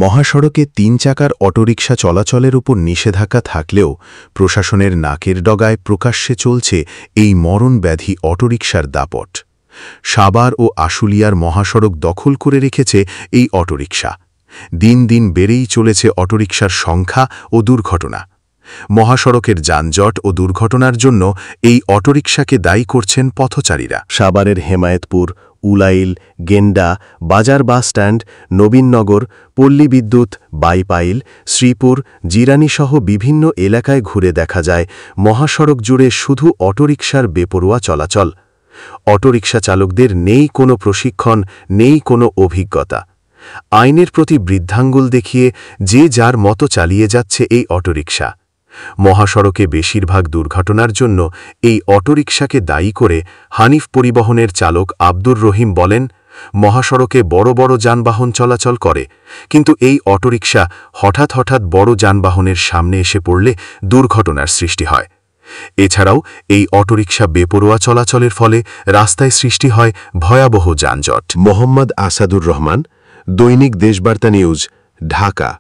মহাসড়কে ৩ চাকার অটোরিকশা চলাচলের উপর নিষেধাজ্ঞা থাকলেও প্রশাসনের নাকের ডগায় প্রকাশ্যে চলছে এই মরণব্যাধি অটোরিকশার দাপট। সাভার ও আশুলিয়ার মহাসড়ক দখল করে রেখেছে এই অটোরিকশা। দিন দিন বেড়েই চলেছে অটোরিকশার সংখ্যা ও দুর্ঘটনা। মহাসড়কের যানজট ও দুর্ঘটনার জন্য এই অটোরিকশাকে দায়ী করছেন পথচারীরা। সাভারের হেমায়েতপুর, উলাইল, গেন্ডা, বাজার বাসস্ট্যান্ড, নবীননগর, পল্লী বিদ্যুৎ, বাইপাইল, শ্রীপুর, জিরানীসহ বিভিন্ন এলাকায় ঘুরে দেখা যায় মহাসড়ক জুড়ে শুধু অটোরিকশার বেপরোয়া চলাচল। অটোরিকশা চালকদের নেই কোনো প্রশিক্ষণ, নেই কোনো অভিজ্ঞতা। আইনের প্রতি বৃদ্ধাঙ্গুল দেখিয়ে যে যার মতো চালিয়ে যাচ্ছে এই অটোরিকশা। মহাসড়কে বেশিরভাগ দুর্ঘটনার জন্য এই অটোরিকশাকে দায়ী করে হানিফ পরিবহনের চালক আব্দুর রহিম বলেন, মহাসড়কে বড় বড় যানবাহন চলাচল করে, কিন্তু এই অটোরিকশা হঠাৎ হঠাৎ বড় যানবাহনের সামনে এসে পড়লে দুর্ঘটনার সৃষ্টি হয়। এছাড়াও এই অটোরিকশা বেপরোয়া চলাচলের ফলে রাস্তায় সৃষ্টি হয় ভয়াবহ যানজট। মোহাম্মদ আসাদুর রহমান, দৈনিক দেশবার্তা নিউজ, ঢাকা।